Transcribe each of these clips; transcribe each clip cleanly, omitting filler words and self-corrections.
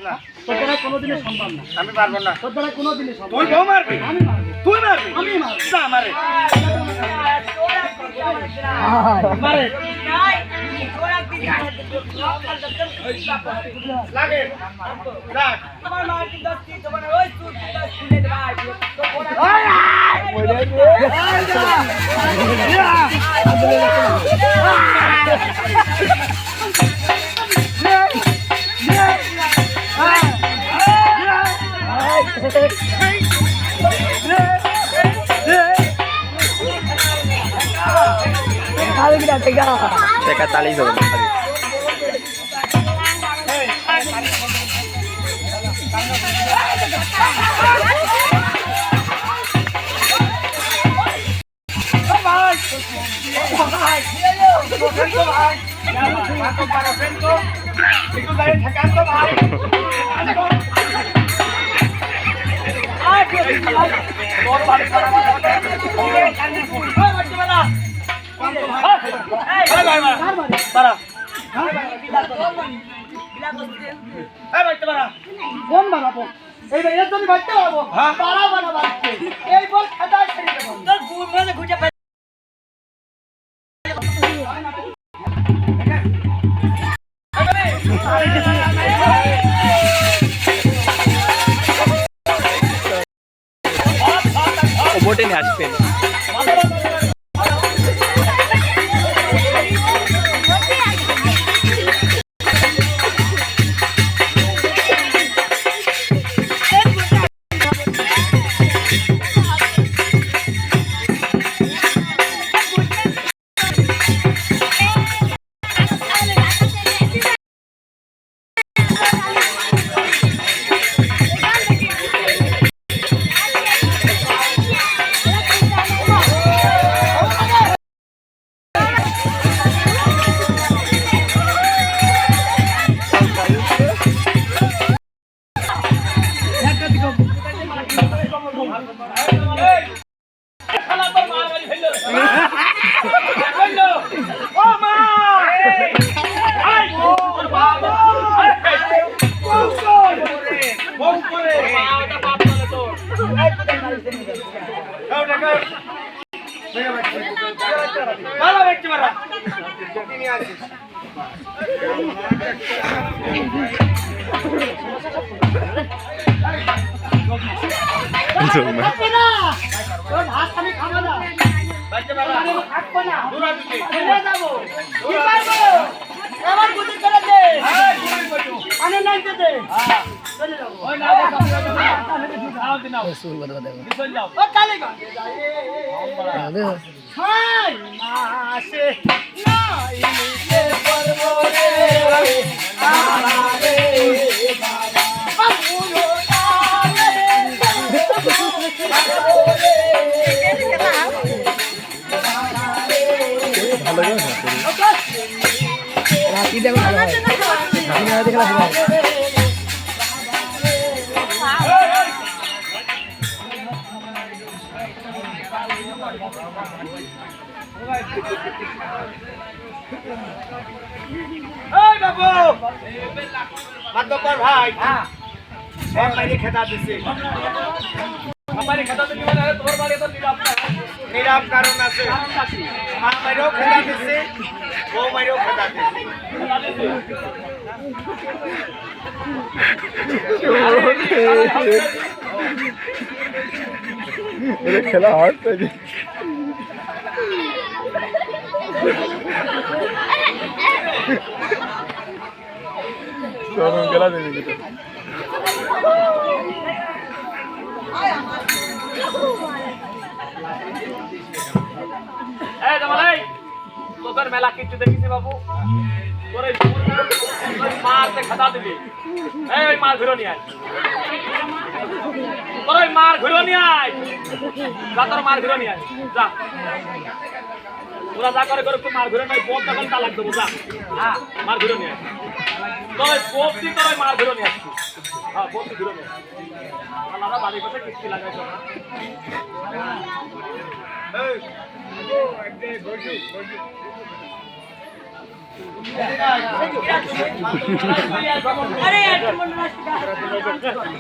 না তোর দ্বারা কোনোদিনই সম্ভব না। আমি পারবো না। তোর দ্বারা কোনোদিনই সম্ভব তুই বউ মারবি? আমি মারবো। তুই মারবি? আমি মারবো। না মারে। মারে। লাগে। রাখ। Teka tali zo. কোন বানাবো? এই এর জন্য বাড়তে পারবো। পাড়া বানাবো। এই বল খাতা ছেড়ে দেবো। তোর গুড় মানে ঘুচে Bote ni আসবেন। মাতব্বর ভাই এক মাইরে খেতা দিছে আমারে খেতা দিলি মানে তোর বাড়ি তো নিরাপ কারণ আছে মা মাইরেও খেতা দিছে বউ মাইরেও খেতা দিছে এটা খেলা হার্ড তাই চরম খেলা দেবে কিন্তু এই জামাই তোদের মেলা কিছু দেখিছি বাবু তোরে মারতে খাতা দিবি এই মার ঘুরো নিয়ে আয় তোর মার ঘুরো নিয়ে আয় যা তোর মার ঘুরো নিয়ে আয় যা ওরা যা করে করে মার ঘুরে নাই বোন তখন তালাক দেবো যা হ্যাঁ মার ঘুরো নিয়ে আয় তোর পোপটি তোর মার ঘুরো নিয়ে আসছি হ্যাঁ পোপটি ঘুরো নিয়ে আলাদা বাড়ি কথা কিস্তি লাগাইছো এই আরে একটা মন্ডল আসছে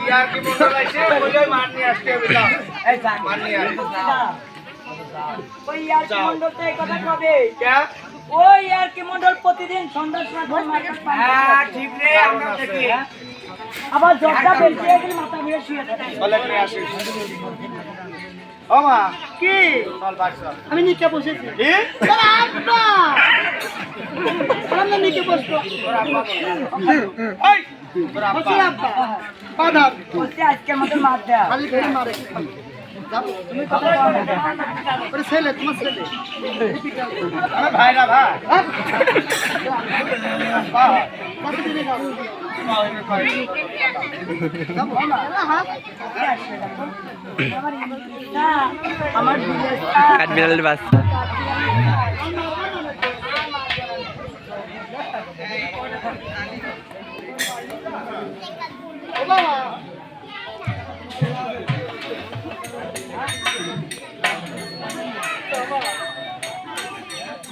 ইয়ার কি মন্ডল আছে বলে মান নিয়ে আসতে হবে না এই যা মান নিয়ে আয় ওই আর কি মন্ডল তো এই কথা কবে क्या ওই আর কি মন্ডল প্রতিদিন সন্ধ্যার সময় ফোন মার্কেট হ্যাঁ ঠিক রে আমরা দেখি আবার জবটা বেলতে গেলে মাথা ঘুরে শুয়ে থাকে বলে নিয়ে আসিস ও মা কি চল বাক্স আমি নিচে বসেছি কি তোর আব্বা আমরা নিচে বসবো এই তোর আব্বা বসে আব্বা বাধা বলতে আজকের মতো মার দেয়া খালি ফেলে মারে তুমি কথা বলো ওরে ছেলে তোমার ছেলে আমার ভাই না ভাই কতদিনে যাবো আমার কাঠবিড়ালের বাচ্চা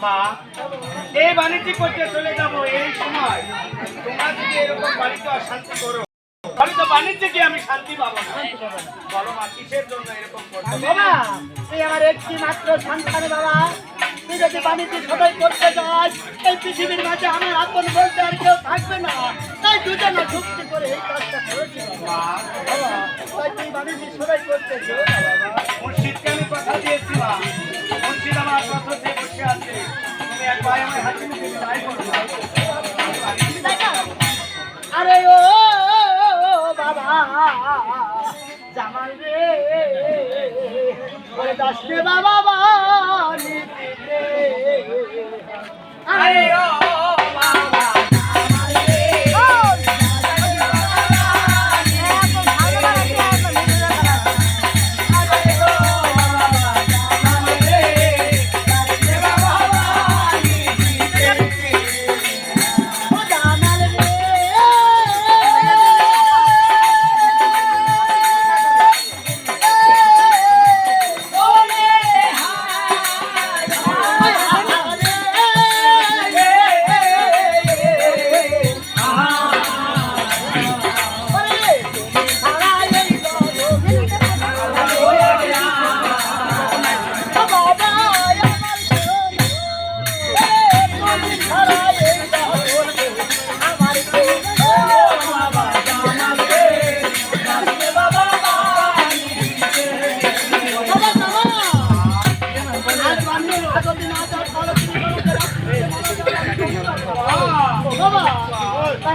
মা এই বাণিজ্য করতে চলে যাবো এই সময় তোমরা যদি এরকম বাড়িতে অশান্তি করো তাহলে তো বাণিজ্যে গিয়ে আমি শান্তি পাবো না বলো মা কিসের জন্য এরকম করছো বাবা তুই আমার একটি মাত্র সন্তান বাবা তুই যদি বাণিজ্য সবাই করতে যাস এই পৃথিবীর মাঝে আমার আপন বলতে আর কেউ থাকবে না তাই দুজনে যুক্তি করে এই কাজটা করেছি বাবা বাবা তাই তুই বাণিজ্য সবাই করতে চাও না বাবা মুর্শিদকে আমি কথা দিয়েছি মা মুর্শিদ আমার কথা দিয়ে বসে আছে তুমি একবার আমার হাতে নিয়ে যাই করো আরে ও বাবা জামাল রে ওরে দাসতে বাবা বানি রে আরে ও বাবা জামাল রে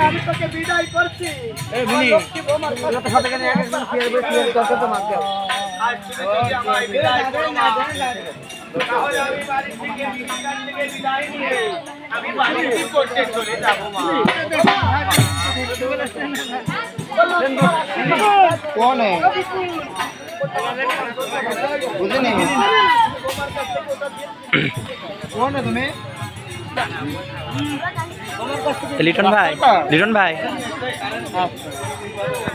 আমি তোকে বিদায় করছি লক্ষ্মী বোমার আজ তুমি যদি আমায় বিদায় করো মা, তাহলে আমি বাড়ি থেকে বিদায় নিয়ে আমি বাণিজ্য করতে চলে যাবো মা कौन है मुझे नहीं कौन है तुम्हें লিটন ভাই